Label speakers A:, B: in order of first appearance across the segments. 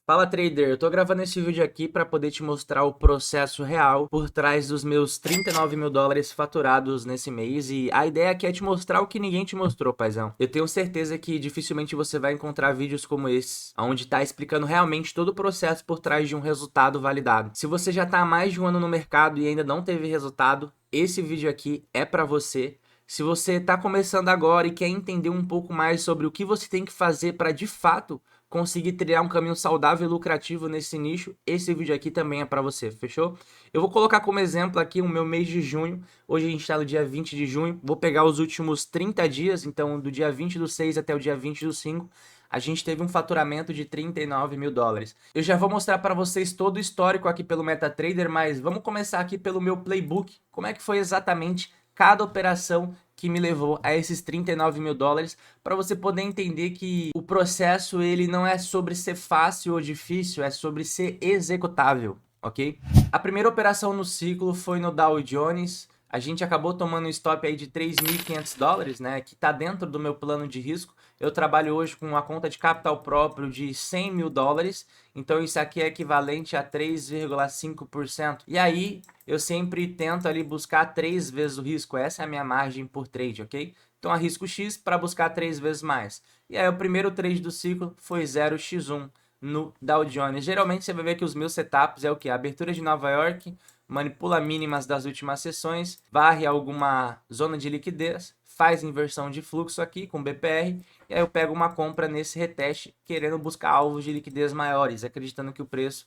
A: Fala trader, eu tô gravando esse vídeo aqui para poder te mostrar o processo real por trás dos meus 39 mil dólares faturados nesse mês e a ideia aqui é te mostrar o que ninguém te mostrou, paizão. Eu tenho certeza que dificilmente você vai encontrar vídeos como esse, onde tá explicando realmente todo o processo por trás de um resultado validado. Se você já tá há mais de um ano no mercado e ainda não teve resultado, esse vídeo aqui é para você. Se você está começando agora e quer entender um pouco mais sobre o que você tem que fazer para de fato conseguir trilhar um caminho saudável e lucrativo nesse nicho, esse vídeo aqui também é para você, fechou? Eu vou colocar como exemplo aqui o meu mês de junho. Hoje a gente está no dia 20 de junho. Vou pegar os últimos 30 dias, então do dia 20 do 6 até o dia 20 do 5. A gente teve um faturamento de 39 mil dólares. Eu já vou mostrar para vocês todo o histórico aqui pelo MetaTrader, mas vamos começar aqui pelo meu playbook. Como é que foi exatamente cada operação que me levou a esses 39 mil dólares, para você poder entender que o processo ele não é sobre ser fácil ou difícil, é sobre ser executável, ok? A primeira operação no ciclo foi no Dow Jones. A gente acabou tomando um stop aí de 3.500 dólares, né, que está dentro do meu plano de risco. Eu trabalho hoje com uma conta de capital próprio de 100 mil dólares, então isso aqui é equivalente a 3,5%. E aí, eu sempre tento ali buscar 3 vezes o risco, essa é a minha margem por trade, ok? Então arrisco X para buscar 3 vezes mais. E aí o primeiro trade do ciclo foi 0x1 no Dow Jones. Geralmente você vai ver que os meus setups é o que? Abertura de Nova York, manipula mínimas das últimas sessões, varre alguma zona de liquidez, faz inversão de fluxo aqui com BPR, e aí eu pego uma compra nesse reteste, querendo buscar alvos de liquidez maiores, acreditando que o preço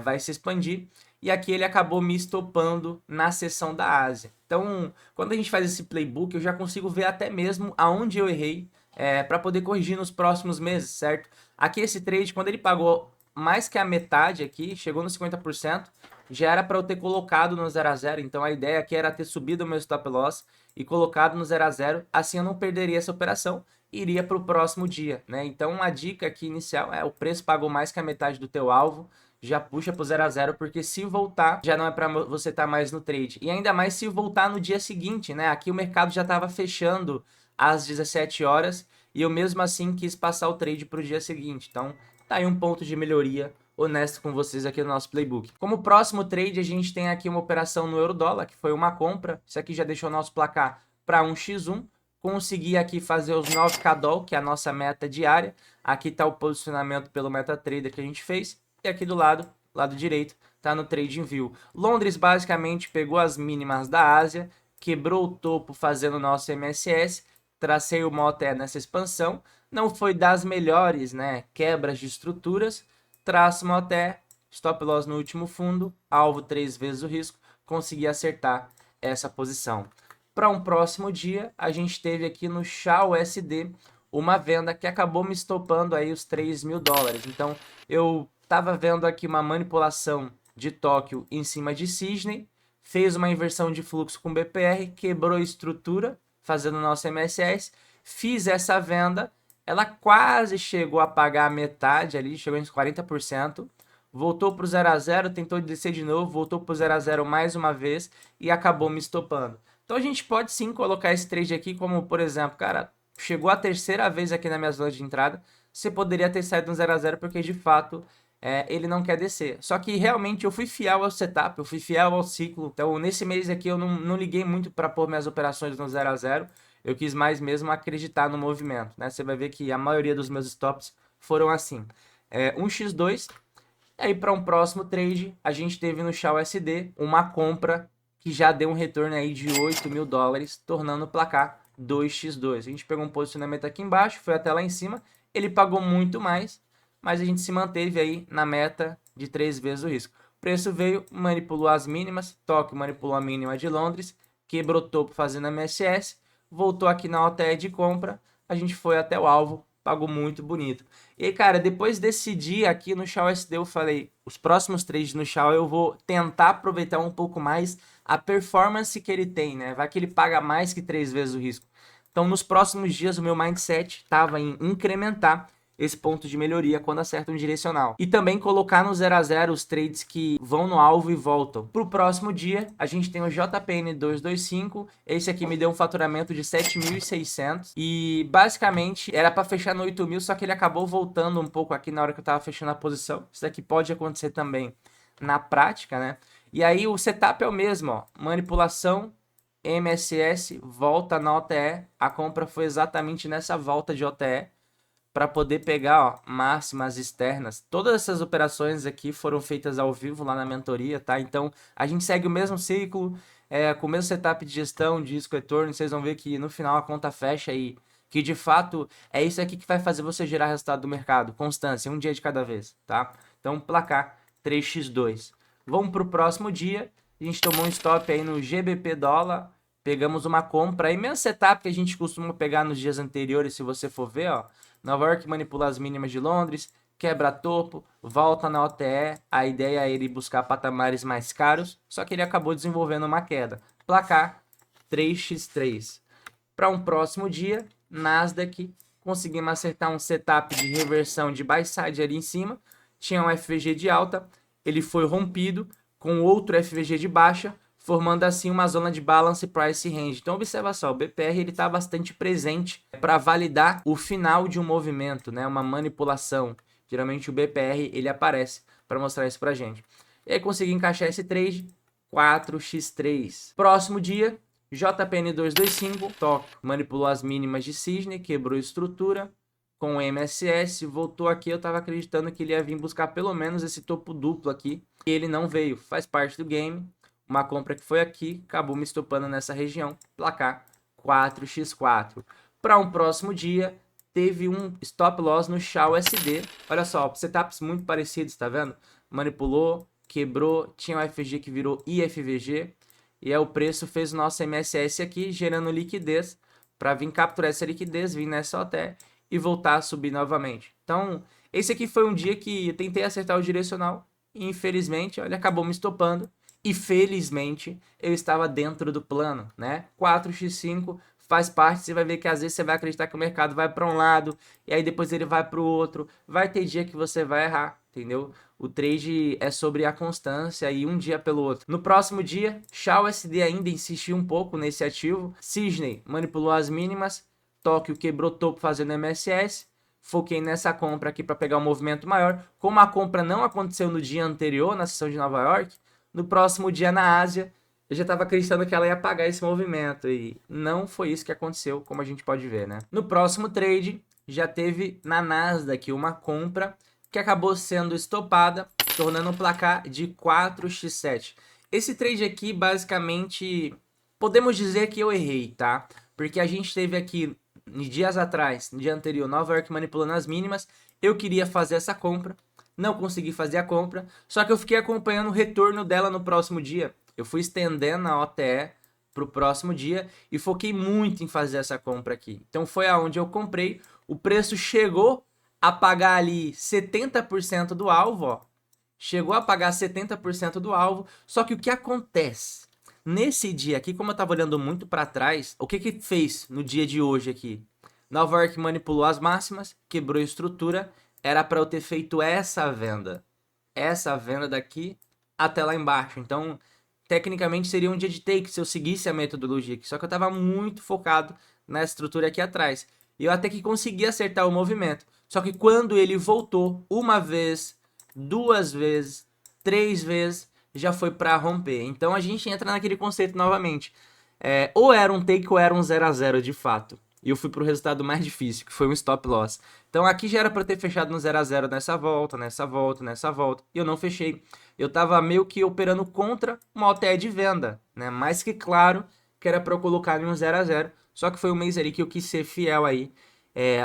A: vai se expandir. E aqui ele acabou me estopando na seção da Ásia. Então, quando a gente faz esse playbook, eu já consigo ver até mesmo aonde eu errei para poder corrigir nos próximos meses, certo? Aqui esse trade, quando ele pagou mais que a metade aqui, chegou no 50%, já era para eu ter colocado no 0 a 0. Então a ideia aqui era ter subido o meu stop loss e colocado no 0 a 0, assim eu não perderia essa operação e iria para o próximo dia, né? Então a dica aqui inicial é: o preço pagou mais que a metade do teu alvo, já puxa pro 0 a 0, porque se voltar, já não é para você estar mais no trade. E ainda mais se voltar no dia seguinte, né? Aqui o mercado já estava fechando às 17 horas e eu mesmo assim quis passar o trade para o dia seguinte. Então, tá aí um ponto de melhoria honesto com vocês aqui no nosso playbook. Como próximo trade, a gente tem aqui uma operação no euro-dólar, que foi uma compra. Isso aqui já deixou o nosso placar para 1x1. Consegui aqui fazer os 9k doll, que é a nossa meta diária. Aqui está o posicionamento pelo MetaTrader que a gente fez. E aqui do lado direito, tá no TradingView. Londres basicamente pegou as mínimas da Ásia, quebrou o topo fazendo o nosso MSS, tracei o Moté nessa expansão, não foi das melhores, né, quebras de estruturas, traço Moté, stop loss no último fundo, alvo 3 vezes o risco, consegui acertar essa posição. Para um próximo dia, a gente teve aqui no XAUSD uma venda que acabou me estopando aí os 3 mil dólares. Então, eu estava vendo aqui uma manipulação de Tóquio em cima de Sydney, fez uma inversão de fluxo com BPR, quebrou a estrutura, fazendo o nosso MSS, fiz essa venda, ela quase chegou a pagar a metade ali, chegou em 40%, voltou para o 0 a 0, tentou descer de novo, voltou para o 0 a 0 mais uma vez e acabou me estopando. Então a gente pode sim colocar esse trade aqui como, por exemplo, cara, chegou a terceira vez aqui na minha zona de entrada, você poderia ter saído no 0 a 0 porque de fato ele não quer descer. Só que realmente eu fui fiel ao setup, eu fui fiel ao ciclo. Então nesse mês aqui eu não liguei muito para pôr minhas operações no 0 a 0. Eu quis mais mesmo acreditar no movimento, né? Você vai ver que a maioria dos meus stops foram assim. 1x2. E aí para um próximo trade, a gente teve no XAUSD uma compra que já deu um retorno aí de 8 mil dólares, tornando o placar 2x2. A gente pegou um posicionamento aqui embaixo, foi até lá em cima, ele pagou muito mais, mas a gente se manteve aí na meta de 3 vezes o risco. O preço veio, manipulou as mínimas, Tóquio manipulou a mínima de Londres, quebrou topo fazendo MSS, voltou aqui na OTE de compra, a gente foi até o alvo, pagou muito bonito. E aí, cara, depois desse dia aqui no XAUSD, eu falei, os próximos trades no XAU eu vou tentar aproveitar um pouco mais a performance que ele tem, né? Vai que ele paga mais que 3 vezes o risco. Então, nos próximos dias, o meu mindset estava em incrementar esse ponto de melhoria quando acerta um direcional. E também colocar no 0 a 0 os trades que vão no alvo e voltam. Para o próximo dia, a gente tem o JPN 225. Esse aqui me deu um faturamento de 7.600 e basicamente era para fechar no 8.000, só que ele acabou voltando um pouco aqui na hora que eu estava fechando a posição. Isso daqui pode acontecer também na prática, né? E aí o setup é o mesmo, ó. Manipulação, MSS, volta na OTE. A compra foi exatamente nessa volta de OTE para poder pegar, ó, máximas externas. Todas essas operações aqui foram feitas ao vivo lá na mentoria, tá? Então a gente segue o mesmo ciclo, com o mesmo setup de gestão, de risco retorno. Vocês vão ver que no final a conta fecha e que de fato é isso aqui que vai fazer você gerar resultado do mercado. Constância, um dia de cada vez, tá? Então placar 3x2. Vamos para o próximo dia. A gente tomou um stop aí no GBP dólar. Pegamos uma compra aí, mesmo setup que a gente costuma pegar nos dias anteriores, se você for ver, ó. Nova York manipula as mínimas de Londres, quebra topo, volta na OTE. A ideia é ele buscar patamares mais caros, só que ele acabou desenvolvendo uma queda. Placar 3x3. Para um próximo dia, Nasdaq, conseguimos acertar um setup de reversão de buy side ali em cima. Tinha um FVG de alta, ele foi rompido com outro FVG de baixa, formando assim uma zona de balance price range. Então observa só, o BPR ele está bastante presente para validar o final de um movimento, né? Uma manipulação. Geralmente o BPR ele aparece para mostrar isso para gente. E aí consegui encaixar esse trade 4x3. Próximo dia, JPN 225, Tóquio manipulou as mínimas de Cisne, quebrou estrutura com o MSS, voltou aqui. Eu estava acreditando que ele ia vir buscar pelo menos esse topo duplo aqui, e ele não veio, faz parte do game. Uma compra que foi aqui, acabou me estopando nessa região, placar 4x4. Para um próximo dia, teve um stop loss no Shao SD. Olha só, setups muito parecidos, tá vendo? Manipulou, quebrou, tinha o FG que virou IFVG, e aí o preço fez o nosso MSS aqui, gerando liquidez, para vir capturar essa liquidez, vir nessa OTE e voltar a subir novamente. Então, esse aqui foi um dia que eu tentei acertar o direcional, e infelizmente, olha, acabou me estopando. E felizmente eu estava dentro do plano, né? 4x5 faz parte. Você vai ver que às vezes você vai acreditar que o mercado vai para um lado e aí depois ele vai para o outro. Vai ter dia que você vai errar, entendeu? O trade é sobre a constância e um dia pelo outro. No próximo dia, Shao SD ainda insistiu um pouco nesse ativo. Cisne manipulou as mínimas. Tóquio quebrou topo fazendo MSS. Foquei nessa compra aqui para pegar um movimento maior. Como a compra não aconteceu no dia anterior, na sessão de Nova York, no próximo dia na Ásia, eu já estava acreditando que ela ia apagar esse movimento e não foi isso que aconteceu, como a gente pode ver, né? No próximo trade, já teve na Nasdaq uma compra que acabou sendo estopada, tornando um placar de 4x7. Esse trade aqui, basicamente, podemos dizer que eu errei, tá? Porque a gente teve aqui, dias atrás, no dia anterior, Nova York manipulando as mínimas. Eu queria fazer essa compra, não consegui fazer a compra, só que eu fiquei acompanhando o retorno dela no próximo dia. Eu fui estendendo a OTE para o próximo dia e foquei muito em fazer essa compra aqui. Então foi aonde eu comprei, o preço chegou a pagar ali 70% do alvo, ó. Chegou a pagar 70% do alvo, só que o que acontece? Nesse dia aqui, como eu estava olhando muito para trás, o que que fez no dia de hoje aqui? Nova York manipulou as máximas, quebrou a estrutura. Era para eu ter feito essa venda daqui até lá embaixo. Então, tecnicamente seria um dia de take se eu seguisse a metodologia aqui. Só que eu estava muito focado na estrutura aqui atrás. E eu até que consegui acertar o movimento. Só que quando ele voltou uma vez, duas vezes, três vezes, já foi para romper. Então a gente entra naquele conceito novamente. Ou era um take ou era um 0 a 0 de fato. E eu fui pro resultado mais difícil, que foi um stop loss. Então aqui já era para ter fechado no 0 a 0 nessa volta, nessa volta, nessa volta. E eu não fechei. Eu tava meio que operando contra uma OTE de venda, né? Mais que claro que era para eu colocar em um 0 a 0. Só que foi um mês ali que eu quis ser fiel aí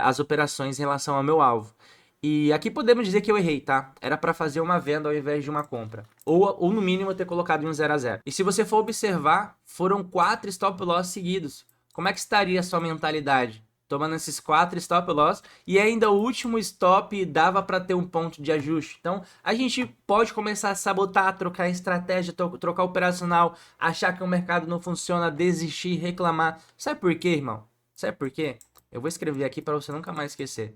A: às operações em relação ao meu alvo. E aqui podemos dizer que eu errei, tá? Era para fazer uma venda ao invés de uma compra. Ou no mínimo ter colocado em um 0 a 0. E se você for observar, foram 4 stop loss seguidos. Como é que estaria a sua mentalidade? Tomando esses 4 stop loss e ainda o último stop dava para ter um ponto de ajuste. Então a gente pode começar a sabotar, trocar estratégia, trocar operacional, achar que o mercado não funciona, desistir, reclamar. Sabe por quê, irmão? Sabe por quê? Eu vou escrever aqui para você nunca mais esquecer.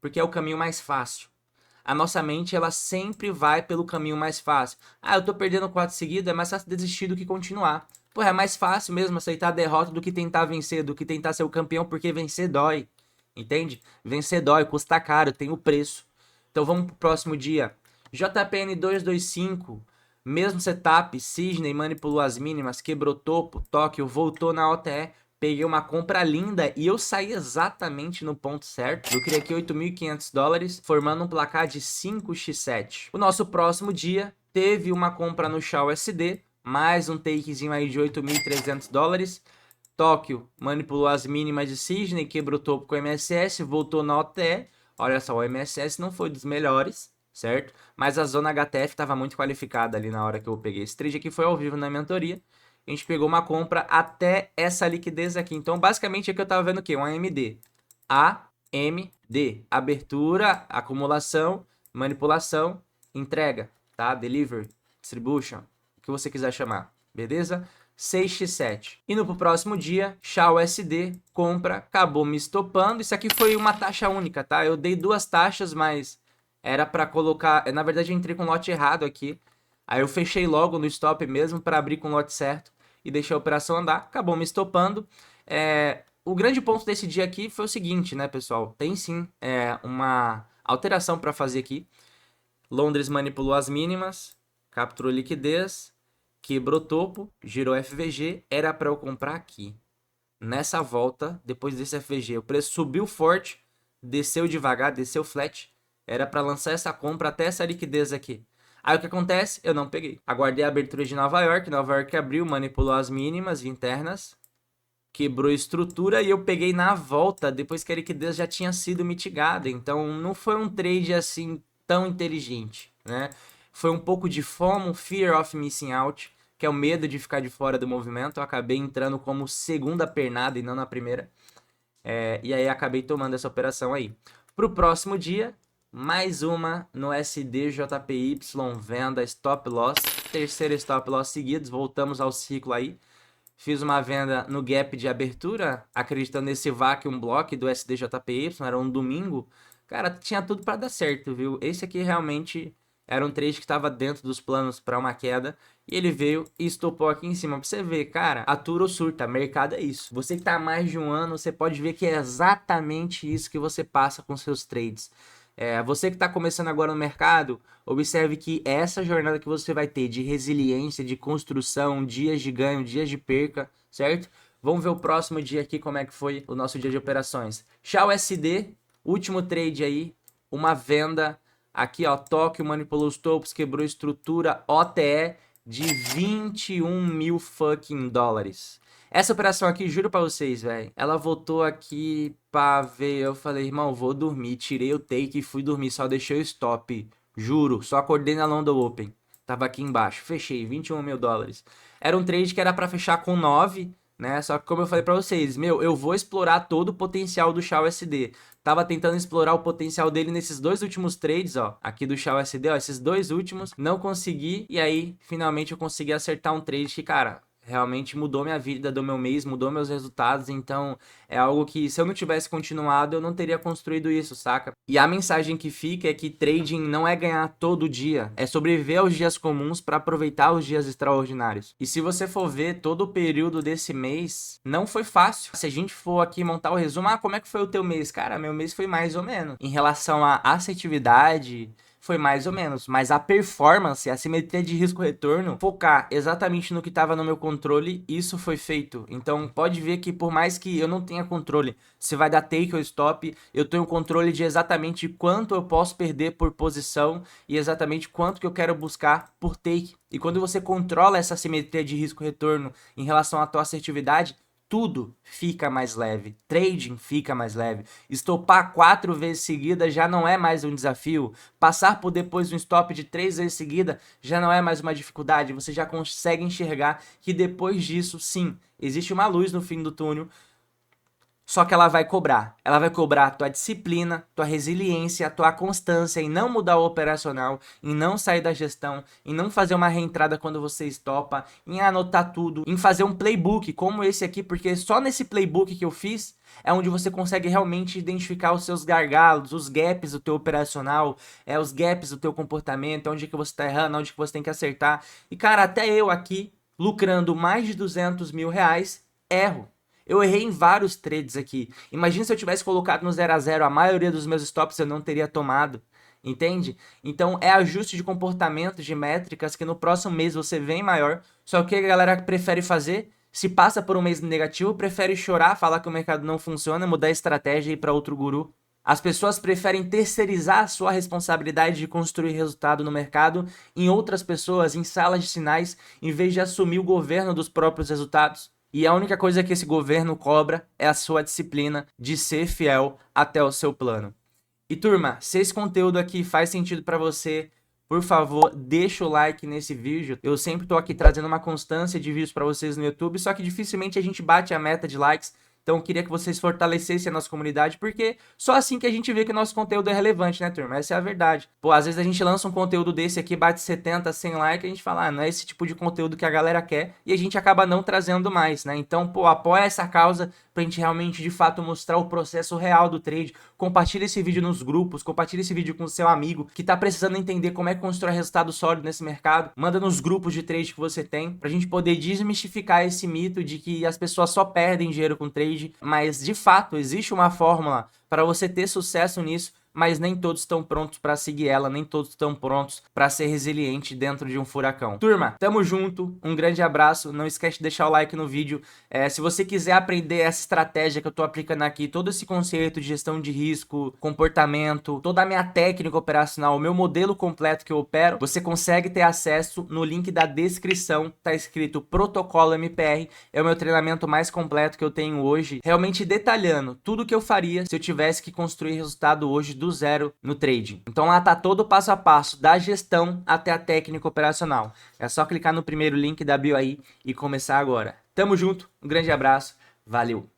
A: Porque é o caminho mais fácil. A nossa mente, ela sempre vai pelo caminho mais fácil. Ah, eu tô perdendo 4 seguidos, é mais fácil desistir do que continuar. Pô, é mais fácil mesmo aceitar a derrota do que tentar vencer, do que tentar ser o campeão, porque vencer dói. Entende? Vencer dói, custa caro, tem o preço. Então vamos pro próximo dia. JPN 225, mesmo setup, Cisne manipulou as mínimas, quebrou topo, Tóquio voltou na OTE, peguei uma compra linda e eu saí exatamente no ponto certo. Eu criei aqui $8.500, formando um placar de 5x7. O nosso próximo dia teve uma compra no Shao SD, mais um takezinho aí de $8.300. Tóquio manipulou as mínimas de Cisne, quebrou o topo com o MSS, voltou na OTE. Olha só, o MSS não foi dos melhores, certo? Mas a zona HTF estava muito qualificada ali na hora que eu peguei. Esse trade aqui foi ao vivo na mentoria. A gente pegou uma compra até essa liquidez aqui. Então, basicamente, aqui eu estava vendo o quê? Um AMD. AMD. Abertura, acumulação, manipulação, entrega, tá? Delivery, distribution, o que você quiser chamar, beleza? 6x7. Indo pro próximo dia, Shao SD, compra, acabou me estopando. Isso aqui foi uma taxa única, tá? Eu dei 2 taxas, mas era para colocar... Na verdade, eu entrei com o lote errado aqui. Aí eu fechei logo no stop mesmo para abrir com o lote certo e deixei a operação andar. Acabou me estopando. O grande ponto desse dia aqui foi o seguinte, né, pessoal? Tem sim uma alteração para fazer aqui. Londres manipulou as mínimas, capturou liquidez, quebrou topo, girou FVG, era para eu comprar aqui. Nessa volta, depois desse FVG, o preço subiu forte, desceu devagar, desceu flat, era para lançar essa compra até essa liquidez aqui. Aí o que acontece? Eu não peguei. Aguardei a abertura de Nova York abriu, manipulou as mínimas internas, quebrou estrutura e eu peguei na volta, depois que a liquidez já tinha sido mitigada. Então não foi um trade assim tão inteligente, né? Foi um pouco de FOMO, Fear of Missing Out, que é o medo de ficar de fora do movimento. Eu acabei entrando como segunda pernada e não na primeira. E aí acabei tomando essa operação aí. Pro próximo dia, mais uma no SDJPY, venda stop loss. Terceiro stop loss seguidos, voltamos ao ciclo aí. Fiz uma venda no gap de abertura, acreditando nesse vacuum block do SDJPY, era um domingo. Cara, tinha tudo para dar certo, viu? Esse aqui realmente era um trade que estava dentro dos planos para uma queda. E ele veio e estopou aqui em cima. Pra você ver, cara, atura ou surta, mercado é isso. Você que tá há mais de um ano, você pode ver que é exatamente isso que você passa com seus trades. Você que está começando agora no mercado, observe que essa jornada que você vai ter de resiliência, de construção, dias de ganho, dias de perca, certo? Vamos ver o próximo dia aqui, como é que foi o nosso dia de operações. Shao SD, último trade aí, uma venda aqui, ó, Tóquio manipulou os topos, quebrou estrutura, OTE de 21 mil fucking dólares. Essa operação aqui, juro pra vocês, velho, ela voltou aqui pra ver, eu falei, irmão, vou dormir, tirei o take e fui dormir, só deixei o stop, juro, só acordei na London Open, tava aqui embaixo, fechei, 21 mil dólares. Era um trade que era pra fechar com 9, né, só que como eu falei pra vocês, meu, eu vou explorar todo o potencial do Shao SD. Tava tentando explorar o potencial dele nesses 2 últimos trades, ó, aqui do Shao SD, ó, esses 2 últimos, não consegui, e aí, finalmente eu consegui acertar um trade que, cara, realmente mudou minha vida, do meu mês, mudou meus resultados, então é algo que se eu não tivesse continuado, eu não teria construído isso, saca? E a mensagem que fica é que trading não é ganhar todo dia, é sobreviver aos dias comuns para aproveitar os dias extraordinários. E se você for ver todo o período desse mês, não foi fácil. Se a gente for aqui montar o resumo, como é que foi o teu mês? Cara, meu mês foi mais ou menos. Em relação à assertividade, foi mais ou menos, mas a performance, a simetria de risco-retorno, focar exatamente no que estava no meu controle, isso foi feito. Então pode ver que por mais que eu não tenha controle se vai dar take ou stop, eu tenho controle de exatamente quanto eu posso perder por posição e exatamente quanto que eu quero buscar por take. E quando você controla essa simetria de risco-retorno em relação à tua assertividade, tudo fica mais leve, trading fica mais leve, estopar 4 vezes seguida já não é mais um desafio, passar por depois um stop de 3 vezes seguida já não é mais uma dificuldade, você já consegue enxergar que depois disso, sim, existe uma luz no fim do túnel, Só que ela vai cobrar. Ela vai cobrar tua disciplina, tua resiliência, tua constância em não mudar o operacional, em não sair da gestão, em não fazer uma reentrada quando você estopa, em anotar tudo, em fazer um playbook como esse aqui, porque só nesse playbook que eu fiz é onde você consegue realmente identificar os seus gargalos, os gaps do teu operacional, os gaps do teu comportamento, onde que você tá errando, onde que você tem que acertar. E cara, até eu aqui, lucrando mais de 200 mil reais, erro. Eu errei em vários trades aqui. Imagina se eu tivesse colocado no 0 a 0, a maioria dos meus stops eu não teria tomado. Entende? Então é ajuste de comportamento, de métricas, que no próximo mês você vem maior. Só que a galera prefere fazer, se passa por um mês negativo, prefere chorar, falar que o mercado não funciona, mudar a estratégia e ir para outro guru. As pessoas preferem terceirizar a sua responsabilidade de construir resultado no mercado em outras pessoas, em salas de sinais, em vez de assumir o governo dos próprios resultados. E a única coisa que esse governo cobra é a sua disciplina de ser fiel até o seu plano. E turma, se esse conteúdo aqui faz sentido para você, por favor, deixa o like nesse vídeo. Eu sempre tô aqui trazendo uma constância de vídeos para vocês no YouTube, só que dificilmente a gente bate a meta de likes. Então eu queria que vocês fortalecessem a nossa comunidade, porque só assim que a gente vê que o nosso conteúdo é relevante, né, turma? Essa é a verdade. Pô, às vezes a gente lança um conteúdo desse aqui, bate 70, 100 likes, a gente fala, não é esse tipo de conteúdo que a galera quer, e a gente acaba não trazendo mais, né? Então, pô, apoia essa causa pra gente realmente, de fato, mostrar o processo real do trade. Compartilha esse vídeo nos grupos, compartilha esse vídeo com o seu amigo que tá precisando entender como é que constrói resultado sólido nesse mercado. Manda nos grupos de trade que você tem, pra gente poder desmistificar esse mito de que as pessoas só perdem dinheiro com trade, mas de fato existe uma fórmula para você ter sucesso nisso, mas nem todos estão prontos para seguir ela, nem todos estão prontos para ser resiliente dentro de um furacão. Turma, tamo junto, um grande abraço, não esquece de deixar o like no vídeo. Se você quiser aprender essa estratégia que eu tô aplicando aqui, todo esse conceito de gestão de risco, comportamento, toda a minha técnica operacional, o meu modelo completo que eu opero, você consegue ter acesso no link da descrição, tá escrito Protocolo MPR, é o meu treinamento mais completo que eu tenho hoje, realmente detalhando tudo que eu faria se eu tivesse que construir resultado hoje do zero no trading. Então lá tá todo o passo a passo, da gestão até a técnica operacional. É só clicar no primeiro link da bio aí e começar agora. Tamo junto, um grande abraço, valeu!